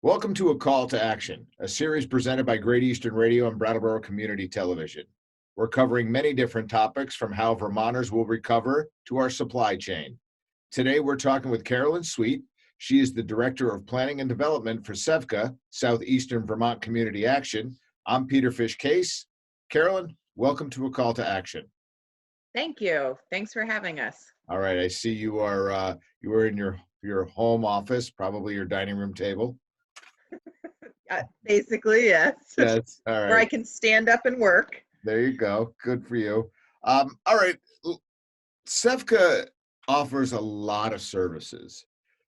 Welcome to A Call to Action, a series presented by Great Eastern Radio and Brattleboro Community Television. We're covering many different topics from how Vermonters will recover to our supply chain. Today, we're talking with Carolyn Sweet. She is the Director of Planning and Development for SEVCA, Southeastern Vermont Community Action. I'm Peter Fish Case. Carolyn, welcome to A Call to Action. Thank you. Thanks for having us. All right, I see you are in your home office, probably your dining room table. Basically, yes. Yes, all right. Where I can stand up and work. There you go. Good for you. All right. SEVCA offers a lot of services.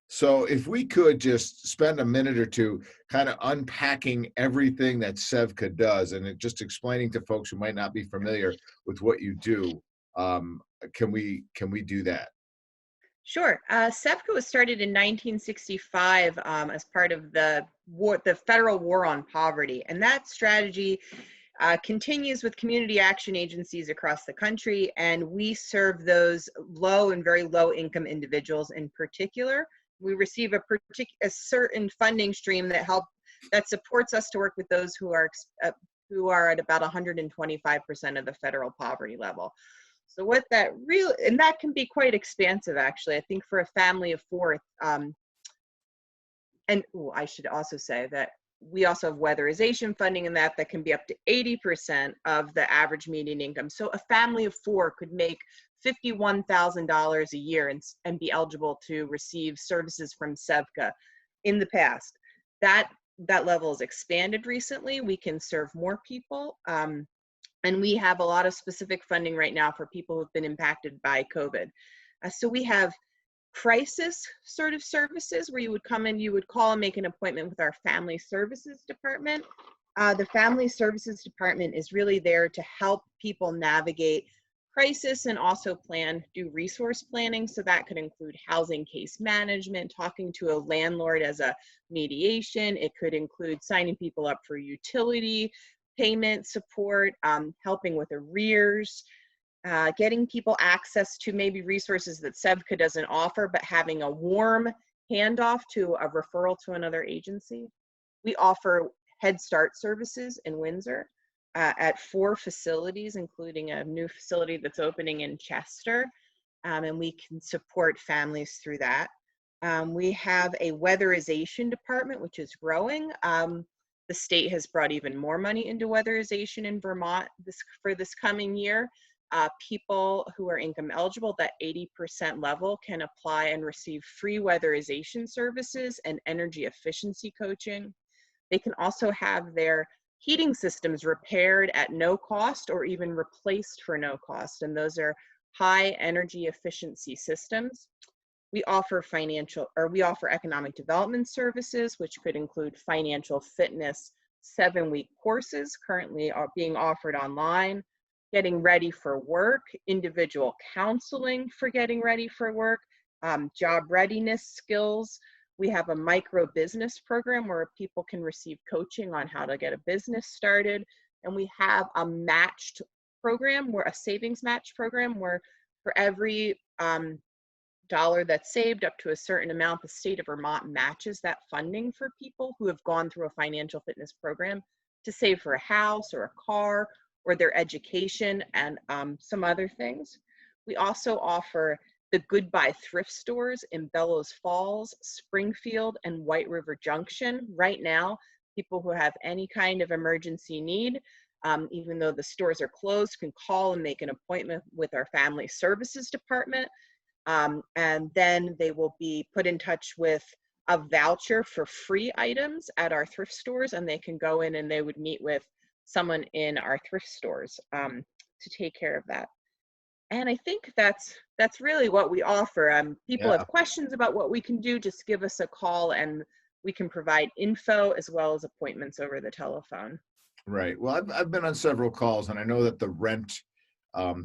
So if we could just spend a minute or two kind of unpacking everything that SEVCA does and just explaining to folks who might not be familiar with what you do, can we do that? Sure. SEVCA was started in 1965 as part of the federal war on poverty. And that strategy continues with community action agencies across the country. And we serve those low and very low income individuals in particular. We receive a certain funding stream that supports us to work with those who are at about 125% of the federal poverty level. So what that really, and that can be quite expansive, actually. I think for a family of four, I should also say that we also have weatherization funding in that can be up to 80% of the average median income. So a family of four could make $51,000 a year and be eligible to receive services from SEVCA. In the past, that level has expanded recently. We can serve more people. And we have a lot of specific funding right now for people who've been impacted by COVID. So we have crisis sort of services where you would come in, you would call and make an appointment with our family services department. The family services department is really there to help people navigate crisis and also do resource planning. So that could include housing case management, talking to a landlord as a mediation. It could include signing people up for utility payment support, helping with arrears, getting people access to maybe resources that SEVCA doesn't offer, but having a warm handoff to a referral to another agency. We offer Head Start services in Windsor at 4 facilities, including a new facility that's opening in Chester, and we can support families through that. We have a weatherization department, which is growing. The state has brought even more money into weatherization in Vermont for this coming year. People who are income eligible, that 80% level, can apply and receive free weatherization services and energy efficiency coaching. They can also have their heating systems repaired at no cost or even replaced for no cost. And those are high energy efficiency systems. We offer economic development services, which could include financial fitness 7-week courses currently are being offered online, getting ready for work, individual counseling for getting ready for work, job readiness skills. We have a micro business program where people can receive coaching on how to get a business started. And we have a matched program, a savings match program, where for every dollar that's saved up to a certain amount, the state of Vermont matches that funding for people who have gone through a financial fitness program to save for a house or a car or their education and some other things. We also offer the Goodbye thrift stores in Bellows Falls, Springfield, and White River Junction. Right now, people who have any kind of emergency need, even though the stores are closed, can call and make an appointment with our family services department. And then they will be put in touch with a voucher for free items at our thrift stores, and they can go in and they would meet with someone in our thrift stores to take care of that. And I think that's really what we offer. People have questions about what we can do, just give us a call and we can provide info as well as appointments over the telephone. Right. Well, I've been on several calls, and I know that the rent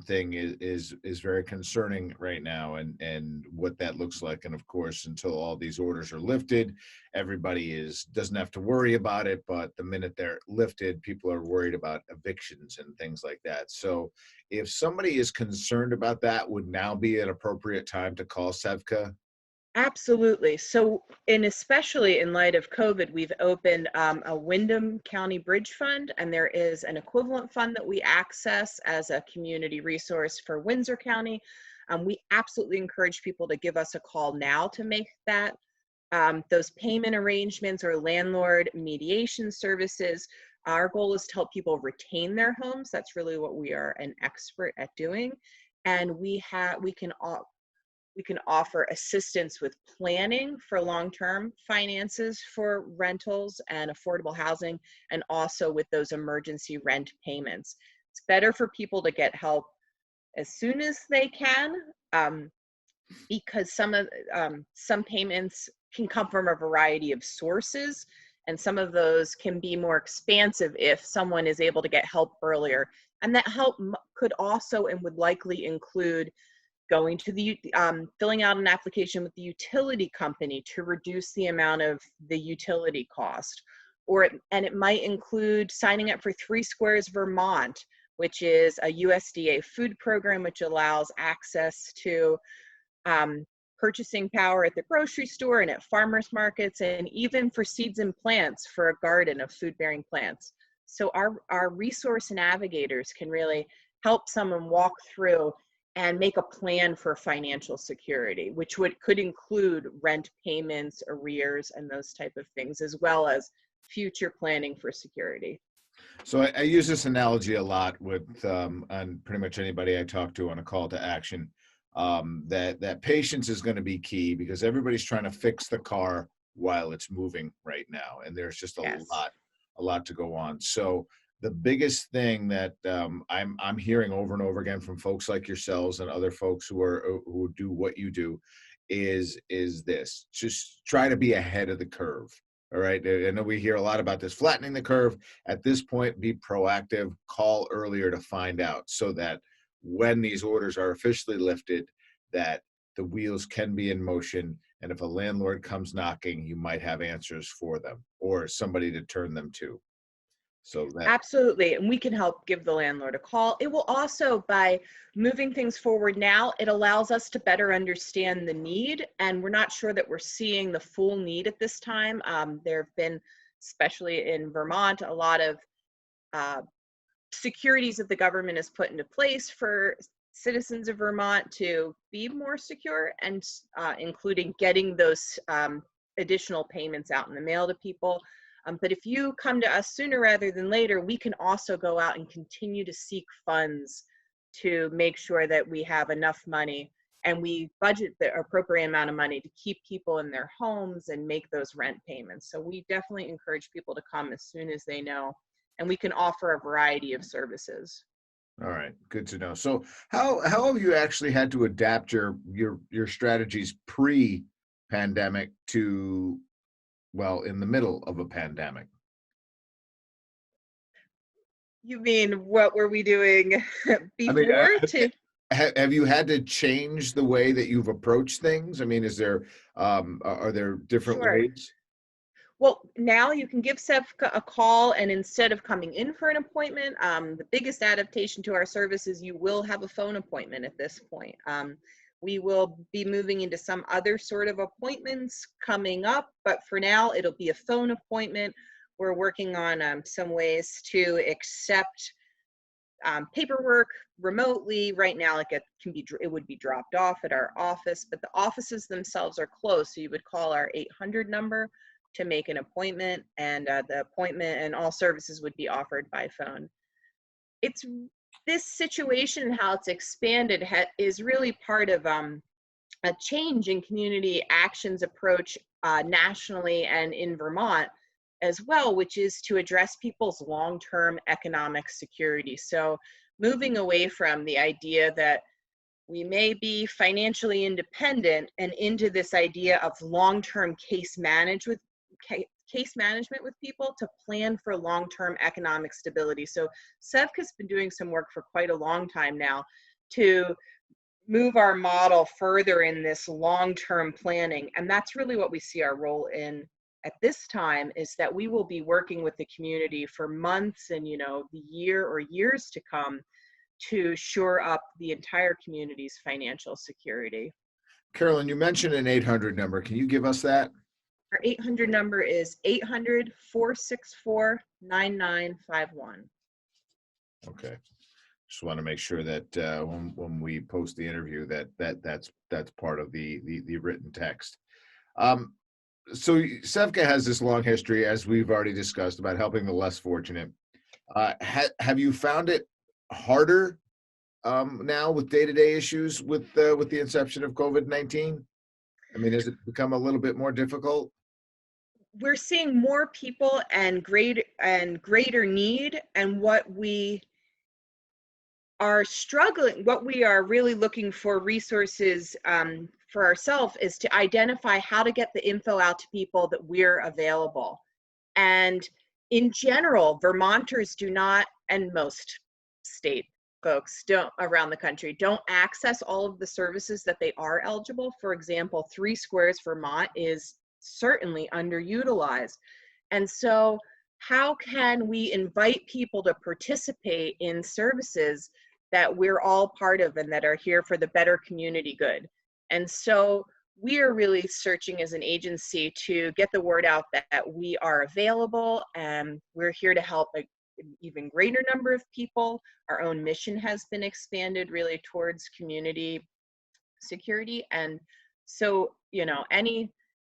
thing is very concerning right now, and what that looks like. And of course, until all these orders are lifted, everybody doesn't have to worry about it. But the minute they're lifted, people are worried about evictions and things like that. So if somebody is concerned about that, would now be an appropriate time to call SEVCA? Absolutely. So, and especially in light of COVID, we've opened a Windham County Bridge Fund, and there is an equivalent fund that we access as a community resource for Windsor County. We absolutely encourage people to give us a call now to make that those payment arrangements or landlord mediation services. Our goal is to help people retain their homes. That's really what we are an expert at doing, and we can offer assistance with planning for long-term finances for rentals and affordable housing, and also with those emergency rent payments. It's better for people to get help as soon as they can, because some payments can come from a variety of sources, and some of those can be more expansive if someone is able to get help earlier. And that help could also and would likely include going to the filling out an application with the utility company to reduce the amount of the utility cost, and it might include signing up for 3 Squares Vermont, which is a USDA food program which allows access to purchasing power at the grocery store and at farmers markets, and even for seeds and plants for a garden of food-bearing plants. So our resource navigators can really help someone walk through and make a plan for financial security, which could include rent payments, arrears, and those type of things, as well as future planning for security. So I use this analogy a lot with on pretty much anybody I talk to on a call to action. That patience is going to be key, because everybody's trying to fix the car while it's moving right now, and there's just Yes. a lot to go on. So the biggest thing that I'm hearing over and over again from folks like yourselves and other folks who do what you do is this: just try to be ahead of the curve. All right. I know we hear a lot about this flattening the curve. At this point, be proactive, call earlier to find out, so that when these orders are officially lifted, that the wheels can be in motion. And if a landlord comes knocking, you might have answers for them or somebody to turn them to. So that, Absolutely, and we can help give the landlord a call. It will also, by moving things forward now, it allows us to better understand the need, and we're not sure that we're seeing the full need at this time. There have been, especially in Vermont, a lot of uh, securities that the government has put into place for citizens of Vermont to be more secure, and including getting those additional payments out in the mail to people. But if you come to us sooner rather than later, we can also go out and continue to seek funds to make sure that we have enough money and we budget the appropriate amount of money to keep people in their homes and make those rent payments. So we definitely encourage people to come as soon as they know, and we can offer a variety of services. all right, good to know. So how have you actually had to adapt your strategies pre-pandemic to, well, in the middle of a pandemic? You mean what were we doing I mean, before to? have you had to change the way that you've approached things? I mean, is there are there different Sure. ways? Well, now you can give SEVCA a call, and instead of coming in for an appointment, the biggest adaptation to our service is you will have a phone appointment at this point. We will be moving into some other sort of appointments coming up, but for now, it'll be a phone appointment. We're working on some ways to accept paperwork remotely. Right now, like it would be dropped off at our office, but the offices themselves are closed, so you would call our 800 number to make an appointment, and the appointment and all services would be offered by phone. It's this situation, how it's expanded, is really part of a change in community actions approach nationally and in Vermont as well, which is to address people's long-term economic security. So moving away from the idea that we may be financially independent and into this idea of long-term case management with people to plan for long-term economic stability. So SEVCA's been doing some work for quite a long time now to move our model further in this long-term planning. And that's really what we see our role in at this time, is that we will be working with the community for months and, the year or years to come to shore up the entire community's financial security. Carolyn, you mentioned an 800 number. Can you give us that? Our 800 number is 800-464-9951. Okay. Just want to make sure that when we post the interview that's part of the written text. So SEVCA has this long history, as we've already discussed, about helping the less fortunate. Have you found it harder now with day-to-day issues with the inception of COVID-19? I mean, has it become a little bit more difficult? We're seeing more people and greater need, and what we are really looking for resources for ourselves is to identify how to get the info out to people that we're available. And in general, Vermonters do not, and most state folks don't around the country, don't access all of the services that they are eligible. For example, 3 Squares Vermont is certainly underutilized. And so how can we invite people to participate in services that we're all part of and that are here for the better community good? And so we are really searching as an agency to get the word out that we are available, and we're here to help an even greater number of people. Our own mission has been expanded really towards community security. And so,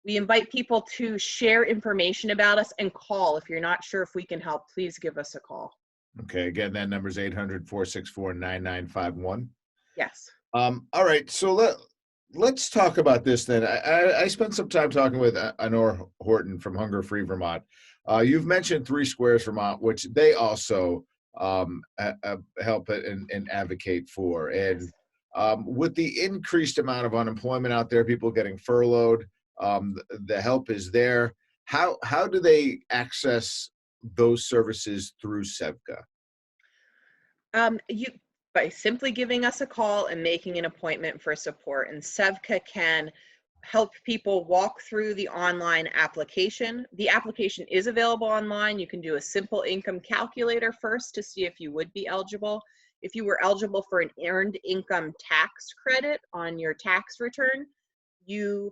we invite people to share information about us and call. If you're not sure if we can help, please give us a call. Okay, again, that number is 800-464-9951. Yes. All right, so let's talk about this then. I spent some time talking with Honor Horton from Hunger Free Vermont. You've mentioned 3 Squares Vermont, which they also help and advocate for. And with the increased amount of unemployment out there, people getting furloughed, the help is there. How do they access those services through SEVCA? By simply giving us a call and making an appointment for support. And SEVCA can help people walk through the online application. The application is available online. You can do a simple income calculator first to see if you would be eligible. If you were eligible for an earned income tax credit on your tax return, you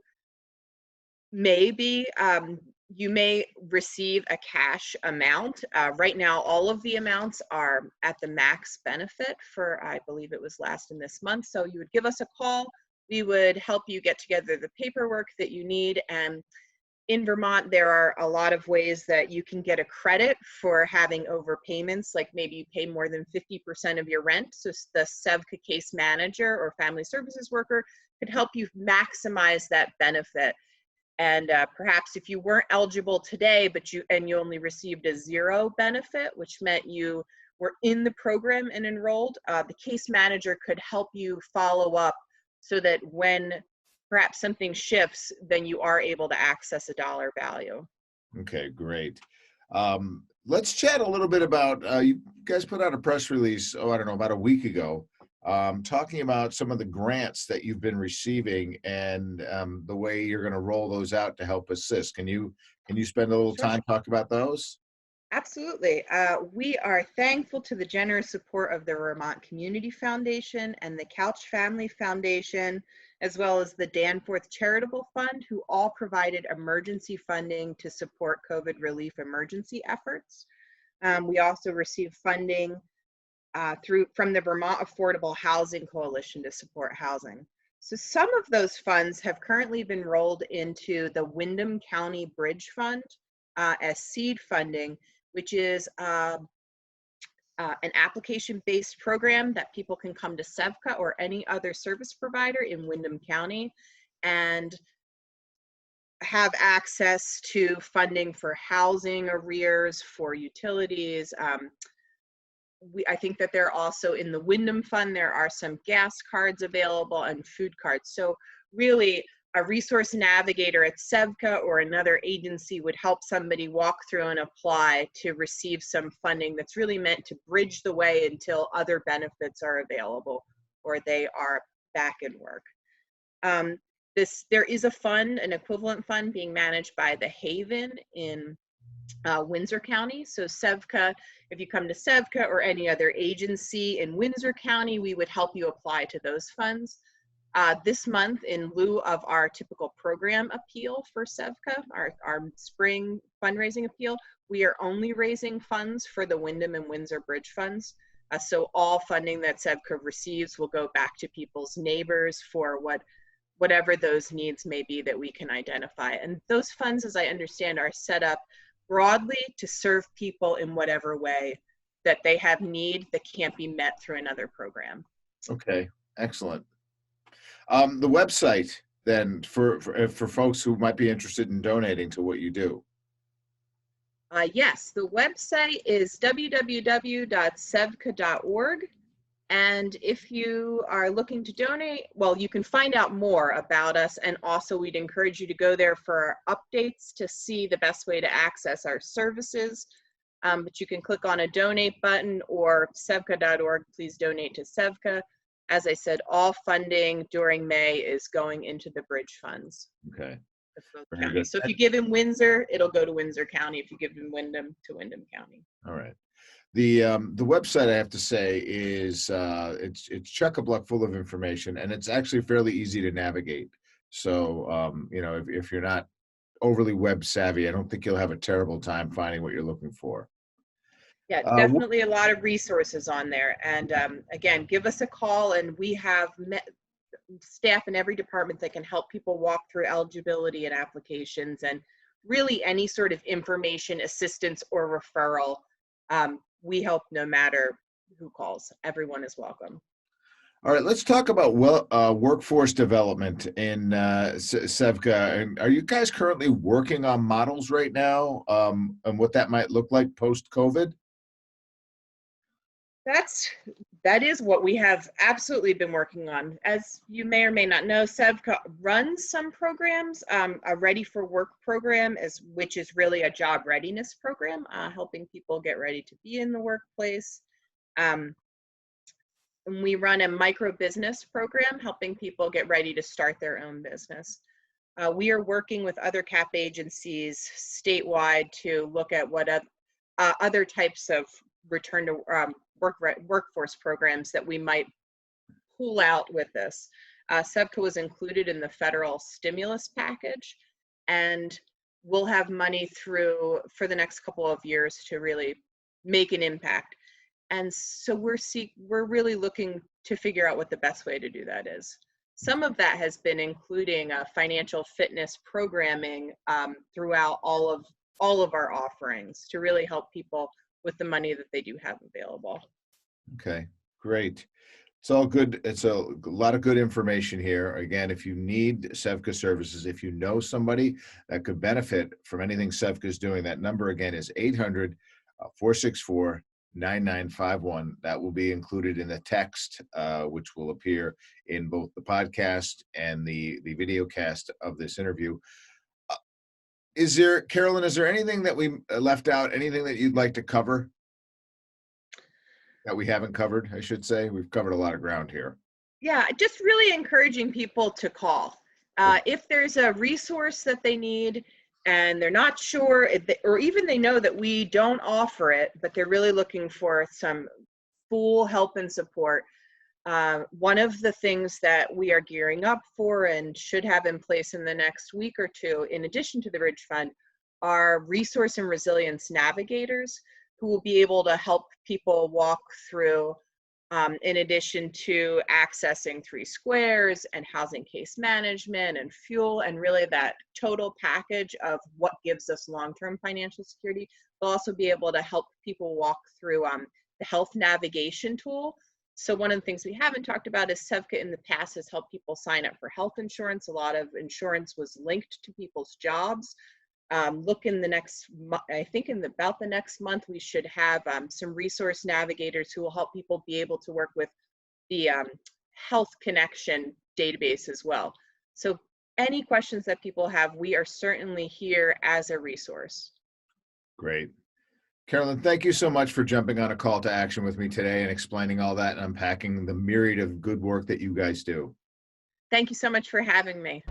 may receive a cash amount. Right now, all of the amounts are at the max benefit for, I believe it was last in this month. So you would give us a call. We would help you get together the paperwork that you need. And in Vermont, there are a lot of ways that you can get a credit for having overpayments, like maybe you pay more than 50% of your rent. So the SEVCA case manager or family services worker could help you maximize that benefit. And perhaps if you weren't eligible today, but you only received a 0 benefit, which meant you were in the program and enrolled, the case manager could help you follow up so that when perhaps something shifts, then you are able to access a dollar value. Okay, great. Let's chat a little bit about, you guys put out a press release, I don't know, about a week ago, talking about some of the grants that you've been receiving and the way you're going to roll those out to help assist. Can you spend a little time talking about those? Absolutely. We are thankful to the generous support of the Vermont Community Foundation and the Couch Family Foundation, as well as the Danforth Charitable Fund, who all provided emergency funding to support COVID relief emergency efforts. We also received funding from the Vermont Affordable Housing Coalition to support housing. So some of those funds have currently been rolled into the Windham County Bridge Fund as seed funding, which is an application-based program that people can come to SEVCA or any other service provider in Windham County and have access to funding for housing arrears, for utilities. I think that there are also in the Windham Fund, there are some gas cards available and food cards. So really, a resource navigator at SEVCA or another agency would help somebody walk through and apply to receive some funding that's really meant to bridge the way until other benefits are available or they are back in work. There is a fund, an equivalent fund being managed by the Haven in Windsor County. So SEVCA, if you come to SEVCA or any other agency in Windsor County, we would help you apply to those funds. This month, in lieu of our typical program appeal for SEVCA, our spring fundraising appeal, we are only raising funds for the Wyndham and Windsor Bridge funds. So all funding that SEVCA receives will go back to people's neighbors for whatever those needs may be that we can identify. And those funds, as I understand, are set up broadly to serve people in whatever way that they have need that can't be met through another program. Okay, excellent. The website then for folks who might be interested in donating to what you do. Yes, the website is www.sevca.org. And if you are looking to donate, well, you can find out more about us. And also we'd encourage you to go there for updates to see the best way to access our services. But you can click on a donate button or sevca.org, please donate to SEVCA. As I said, all funding during May is going into the bridge funds. Okay. Very good. So if you give in Windsor, it'll go to Windsor County. If you give in Wyndham, to Wyndham County. All right. The website, I have to say, is it's chock-a-block full of information, and it's actually fairly easy to navigate. So you know, if you're not overly web savvy, I don't think you'll have a terrible time finding what you're looking for. Yeah, definitely a lot of resources on there. And again, give us a call, and we have staff in every department that can help people walk through eligibility and applications, and really any sort of information, assistance, or referral. We help no matter who calls. Everyone is welcome. All right, let's talk about workforce development in SEVCA. And are you guys currently working on models right now, and what that might look like post-COVID? That is what we have absolutely been working on. As you may or may not know, SEVCA runs some programs, a Ready for Work program, which is really a job readiness program, helping people get ready to be in the workplace. And we run a micro business program, helping people get ready to start their own business. We are working with other CAP agencies statewide to look at what other types of return to workforce programs that we might pull out with this. SEVCA was included in the federal stimulus package, and we'll have money for the next couple of years to really make an impact. And so we're really looking to figure out what the best way to do that is. Some of that has been including financial fitness programming throughout all of our offerings to really help people with the money that they do have available. Okay, great. It's all good. It's a lot of good information here. Again, if you need SEVCA services, if you know somebody that could benefit from anything SEVCA is doing, that number again is 800-464-9951. That will be included in the text, which will appear in both the podcast and the video cast of this interview. Carolyn, is there anything that we left out, anything that you'd like to cover that we haven't covered, I should say? We've covered a lot of ground here. Yeah, just really encouraging people to call. If there's a resource that they need and they're not sure, or even they know that we don't offer it, but they're really looking for some full help and support, one of the things that we are gearing up for and should have in place in the next week or two, in addition to the Bridge Fund, are resource and resilience navigators who will be able to help people walk through, in addition to accessing 3 squares and housing case management and fuel, and really that total package of what gives us long-term financial security. They'll also be able to help people walk through the health navigation tool. So one of the things we haven't talked about is SEVCA in the past has helped people sign up for health insurance. A lot of insurance was linked to people's jobs. Look in the next, I think in about the next month, we should have some resource navigators who will help people be able to work with the health connection database as well. So any questions that people have, we are certainly here as a resource. Great. Carolyn, thank you so much for jumping on a call to action with me today and explaining all that and unpacking the myriad of good work that you guys do. Thank you so much for having me.